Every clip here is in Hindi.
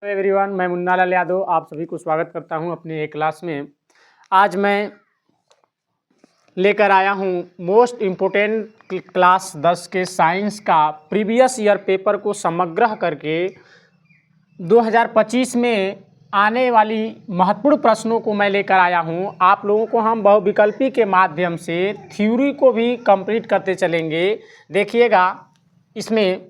एवरीवन, मैं मुन्ना लाल यादव आप सभी को स्वागत करता हूं अपने एक क्लास में। आज मैं लेकर आया हूं मोस्ट इम्पोर्टेंट क्लास 10 के साइंस का प्रीवियस ईयर पेपर को समग्र करके 2025 में आने वाली महत्वपूर्ण प्रश्नों को मैं लेकर आया हूं। आप लोगों को हम बहुविकल्पी के माध्यम से थ्योरी को भी कंप्लीट करते चलेंगे। देखिएगा इसमें,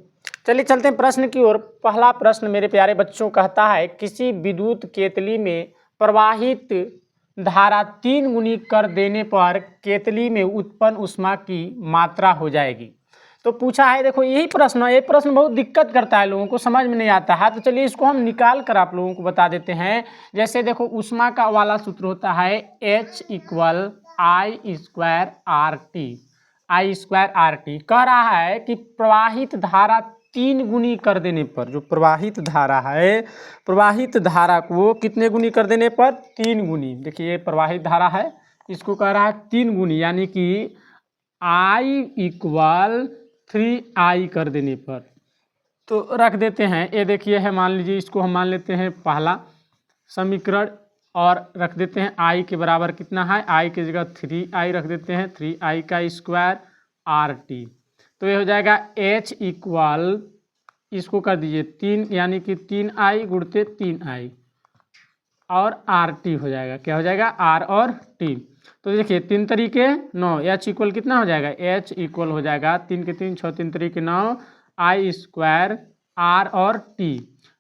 चलिए चलते हैं प्रश्न की ओर। पहला प्रश्न मेरे प्यारे बच्चों कहता है, किसी विद्युत केतली में प्रवाहित धारा 3 गुनी कर देने पर केतली में उत्पन्न ऊष्मा की मात्रा हो जाएगी। तो पूछा है, देखो यही प्रश्न, ये प्रश्न बहुत दिक्कत करता है, लोगों को समझ में नहीं आता है। तो चलिए इसको हम निकाल कर आप लोगों को बता देते हैं। जैसे देखो, ऊष्मा का वाला सूत्र होता है H = I² RT। कह रहा है कि प्रवाहित धारा 3 गुनी कर देने पर, जो प्रवाहित धारा है, प्रवाहित धारा को कितने गुनी कर देने पर? 3 गुनी। देखिए ये प्रवाहित धारा है, इसको कह रहा है 3 गुनी, यानी कि I = 3I कर देने पर। तो रख देते हैं, ये देखिए है, मान लीजिए इसको हम मान लेते हैं पहला समीकरण और रख देते हैं I के बराबर कितना है, I की जगह 3I रख देते हैं, 3I² RT। तो ये हो जाएगा H = इसको कर दीजिए 3, यानी कि 3I × 3I और RT हो जाएगा। क्या हो जाएगा? R और T। तो देखिए 3 तरीके 9, H = कितना हो जाएगा? H = हो जाएगा 3 के 3 6, 3 तरीके 9, I² R और T।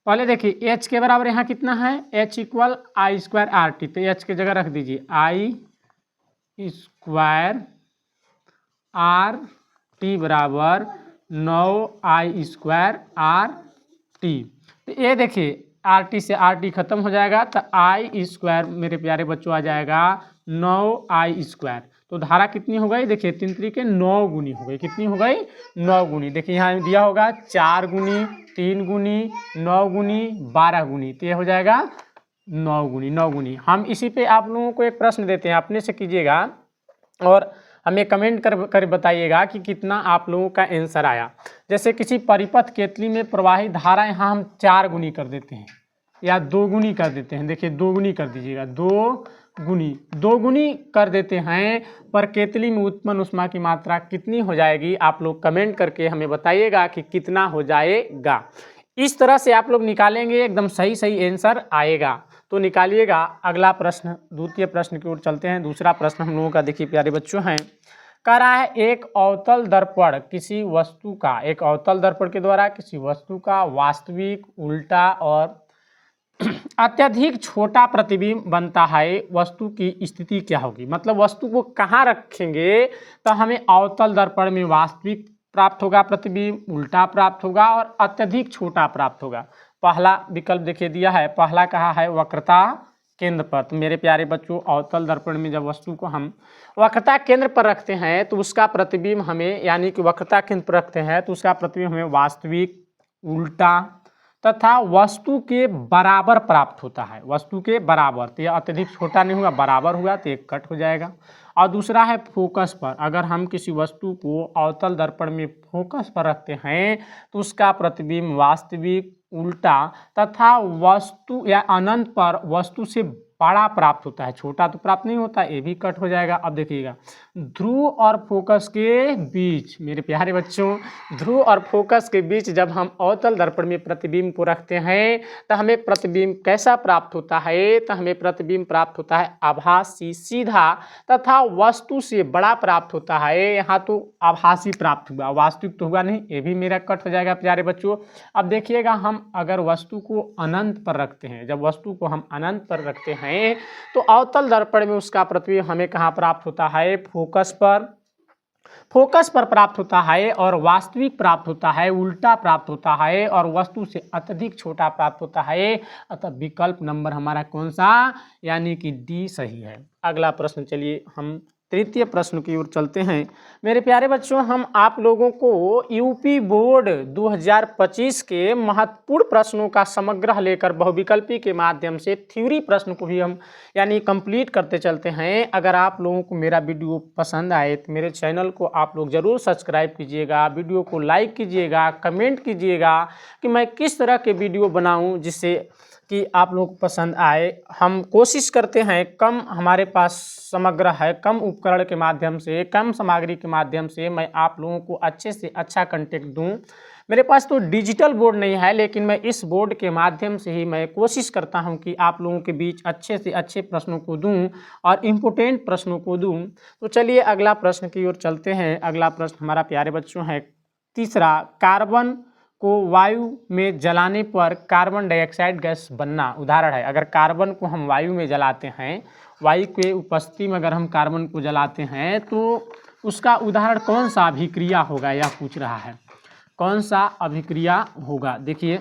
पहले देखिए H के बराबर यहाँ कितना है? H = I² RT। तो H की जगह रख दीजिए I² RT बराबर 9I² RT। तो ये देखिए RT से RT खत्म हो जाएगा, तो I² मेरे प्यारे बच्चों आ जाएगा 9I²। तो धारा कितनी हो गई? देखिए 3 तरीके 9 गुनी हो गई। कितनी हो गई? 9 गुनी। देखिए यहाँ दिया होगा 4 गुनी, 3 गुनी, 9 गुनी, 12 गुनी। तो ये हो जाएगा 9 गुनी। 9 गुनी। हम इसी पे आप लोगों को एक प्रश्न देते हैं, अपने से कीजिएगा और हमें कमेंट कर बताइएगा कि कितना आप लोगों का आंसर आया। जैसे किसी परिपथ केतली में प्रवाहित धारा यहाँ हम 4 गुनी कर देते हैं या 2 गुनी कर देते हैं। देखिए 2 गुनी कर दीजिएगा, 2 गुनी कर देते हैं, पर केतली में उत्पन्न ऊष्मा की मात्रा कितनी हो जाएगी? आप लोग कमेंट करके हमें बताइएगा कि कितना हो जाएगा। इस तरह से आप लोग निकालेंगे, एकदम सही आंसर आएगा। तो निकालिएगा। अगला प्रश्न, द्वितीय प्रश्न की ओर चलते हैं। दूसरा प्रश्न हम लोगों का देखिए प्यारे बच्चों हैं, कह रहा है एक अवतल दर्पण किसी वस्तु का, एक अवतल दर्पण के द्वारा किसी वस्तु का वास्तविक, उल्टा और अत्यधिक छोटा प्रतिबिंब बनता है। वस्तु की स्थिति क्या होगी? मतलब वस्तु को कहाँ रखेंगे तो हमें अवतल दर्पण में वास्तविक प्राप्त होगा प्रतिबिंब, उल्टा प्राप्त होगा और अत्यधिक छोटा प्राप्त होगा। पहला विकल्प देखिए दिया है, पहला कहा है वक्रता केंद्र पर। तो मेरे प्यारे बच्चों, अवतल दर्पण में जब वस्तु को हम वक्रता केंद्र पर रखते हैं तो उसका प्रतिबिंब हमें, यानी कि वक्रता केंद्र पर रखते हैं तो उसका प्रतिबिंब हमें वास्तविक, उल्टा तथा वस्तु के बराबर प्राप्त होता है। वस्तु के बराबर, तो यह अत्यधिक छोटा नहीं हुआ, बराबर हुआ, तो एक कट हो जाएगा। और दूसरा है फोकस पर। अगर हम किसी वस्तु को अवतल दर्पण में फोकस पर रखते हैं तो उसका प्रतिबिंब वास्तविक, उल्टा तथा वस्तु या अनंत पर वस्तु से बड़ा प्राप्त होता है, छोटा तो प्राप्त नहीं होता, ये भी कट हो जाएगा। अब देखिएगा, ध्रुव और फोकस के बीच, मेरे प्यारे बच्चों, ध्रुव और फोकस के बीच जब हम अवतल दर्पण में प्रतिबिंब को रखते हैं तो हमें प्रतिबिंब कैसा प्राप्त होता है? तो हमें प्रतिबिंब प्राप्त होता है आभासी, सीधा तथा वस्तु से बड़ा प्राप्त होता है। यहाँ तो आभासी प्राप्त हुआ, वास्तविक तो हुआ नहीं, ये भी मेरा कट हो जाएगा प्यारे बच्चों। अब देखिएगा, हम अगर वस्तु को अनंत पर रखते हैं, जब वस्तु को हम अनंत पर रखते हैं तो अवतल दर्पण में उसका प्रतिबिंब हमें कहाँ प्राप्त होता है? फोकस पर प्राप्त होता है और वास्तविक प्राप्त होता है, उल्टा प्राप्त होता है और वस्तु से अत्यधिक छोटा प्राप्त होता है। अतः विकल्प नंबर हमारा कौन सा? यानी कि डी सही है। अगला प्रश्न चलिए हम तृतीय प्रश्न की ओर चलते हैं। मेरे प्यारे बच्चों, हम आप लोगों को यूपी बोर्ड 2025 के महत्वपूर्ण प्रश्नों का समग्र लेकर बहुविकल्पी के माध्यम से थ्योरी प्रश्न को भी हम यानी कंप्लीट करते चलते हैं। अगर आप लोगों को मेरा वीडियो पसंद आए तो मेरे चैनल को आप लोग ज़रूर सब्सक्राइब कीजिएगा, वीडियो को लाइक कीजिएगा, कमेंट कीजिएगा कि मैं किस तरह के वीडियो बनाऊँ जिससे कि आप लोग को पसंद आए। हम कोशिश करते हैं, कम हमारे पास समग्र है, कम उपकरण के माध्यम से, कम सामग्री के माध्यम से मैं आप लोगों को अच्छे से अच्छा कंटेंट दूं। मेरे पास तो डिजिटल बोर्ड नहीं है, लेकिन मैं इस बोर्ड के माध्यम से ही मैं कोशिश करता हूं कि आप लोगों के बीच अच्छे से अच्छे प्रश्नों को दूं और इम्पोर्टेंट प्रश्नों को दूं। तो चलिए अगला प्रश्न की ओर चलते हैं। अगला प्रश्न हमारा प्यारे बच्चों है तीसरा, कार्बन को वायु में जलाने पर कार्बन डाइऑक्साइड गैस बनना। उदाहरण है, अगर कार्बन को हम वायु में जलाते हैं, वायु के उपस्थिति में अगर हम कार्बन को जलाते हैं तो उसका उदाहरण कौन सा अभिक्रिया होगा, यह पूछ रहा है। कौन सा अभिक्रिया होगा, देखिए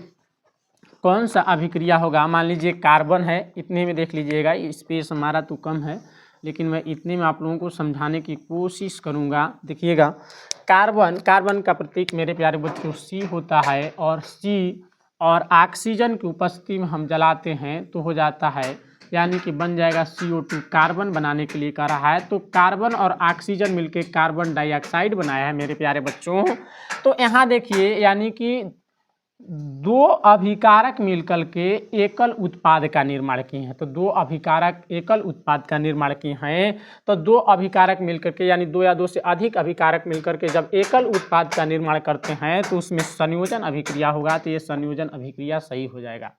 कौन सा अभिक्रिया होगा। मान लीजिए कार्बन है, इतने में देख लीजिएगा, स्पेस हमारा तो कम है, लेकिन मैं इतने में आप लोगों को समझाने की कोशिश करूंगा। देखिएगा, कार्बन का प्रतीक मेरे प्यारे बच्चों C होता है, और C और ऑक्सीजन की उपस्थिति में हम जलाते हैं तो हो जाता है, यानी कि बन जाएगा CO2। कार्बन बनाने के लिए कह रहा है, तो कार्बन और ऑक्सीजन मिलकर कार्बन डाइऑक्साइड बनाया है मेरे प्यारे बच्चों। तो यहाँ देखिए, यानी कि दो अभिकारक मिलकर के एकल उत्पाद का निर्माण किए हैं। तो दो अभिकारक एकल उत्पाद का निर्माण किए हैं, तो दो अभिकारक मिलकर के यानी दो या दो से अधिक अभिकारक मिलकर के जब एकल उत्पाद का निर्माण करते हैं तो उसमें संयोजन अभिक्रिया होगा। तो ये संयोजन अभिक्रिया सही हो जाएगा।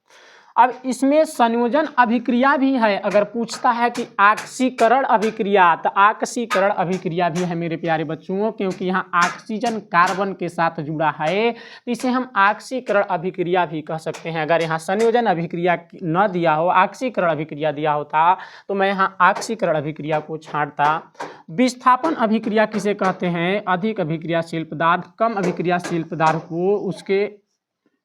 अब इसमें संयोजन अभिक्रिया भी है। अगर पूछता है कि ऑक्सीकरण अभिक्रिया, तो ऑक्सीकरण अभिक्रिया भी है मेरे प्यारे बच्चों, क्योंकि यहाँ ऑक्सीजन कार्बन के साथ जुड़ा है, तो इसे हम ऑक्सीकरण अभिक्रिया भी कह सकते हैं। अगर यहाँ संयोजन अभिक्रिया न दिया हो, ऑक्सीकरण अभिक्रिया दिया होता तो मैं यहाँ ऑक्सीकरण अभिक्रिया को छांटता। विस्थापन अभिक्रिया किसे कहते हैं? अधिक अभिक्रियाशील पदार्थ कम अभिक्रियाशील पदार्थ को उसके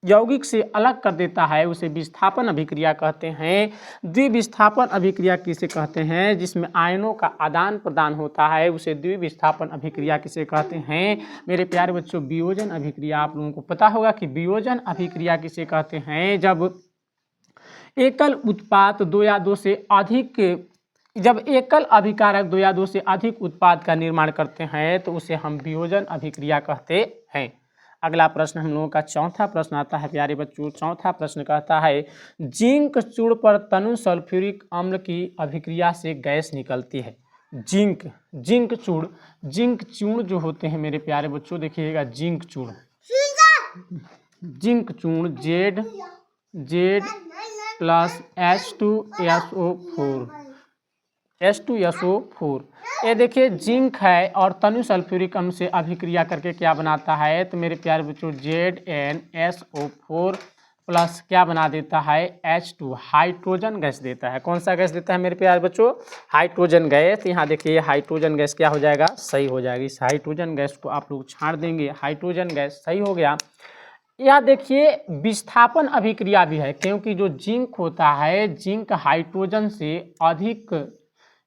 यौगिक से अलग कर देता है, उसे विस्थापन अभिक्रिया कहते हैं। द्विविस्थापन अभिक्रिया किसे कहते हैं? जिसमें आयनों का आदान प्रदान होता है, उसे द्विविस्थापन अभिक्रिया किसे कहते हैं? मेरे प्यारे बच्चों, वियोजन अभिक्रिया आप लोगों को पता होगा कि वियोजन अभिक्रिया किसे कहते हैं? जब एकल उत्पाद दो या दो से अधिक जब एकल अभिकारक दो या दो से अधिक उत्पाद का निर्माण करते हैं तो उसे हम वियोजन अभिक्रिया कहते हैं। अगला प्रश्न हम लोगों का चौथा प्रश्न आता है प्यारे बच्चों। चौथा प्रश्न कहता है, जिंक चूर्ण पर तनु सल्फ्यूरिक अम्ल की अभिक्रिया से गैस निकलती है। जिंक चूर्ण जो होते हैं मेरे प्यारे बच्चों, देखिएगा जिंक चूर्ण Z प्लस H2SO4 ये देखिए जिंक है और तनु सल्फ्यूरिक अम्ल से अभिक्रिया करके क्या बनाता है? तो मेरे प्यारे बच्चों ZnSO4 प्लस क्या बना देता है? H2 हाइड्रोजन गैस देता है। कौन सा गैस देता है मेरे प्यारे बच्चों? Hydrogen gas. यहाँ देखिए हाइड्रोजन गैस क्या हो जाएगा? सही हो जाएगी। इस हाइड्रोजन गैस को आप लोग छाड़ देंगे, हाइड्रोजन गैस सही हो गया। यह देखिए विस्थापन अभिक्रिया भी है, क्योंकि जो जिंक होता है, जिंक हाइड्रोजन से अधिक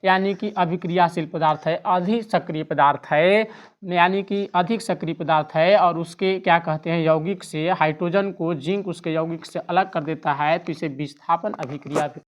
यानी कि अभिक्रियाशील पदार्थ है, अधिक सक्रिय पदार्थ है, यानी कि अधिक सक्रिय पदार्थ है, और उसके क्या कहते हैं यौगिक से हाइड्रोजन को जिंक उसके यौगिक से अलग कर देता है, तो इसे विस्थापन अभिक्रिया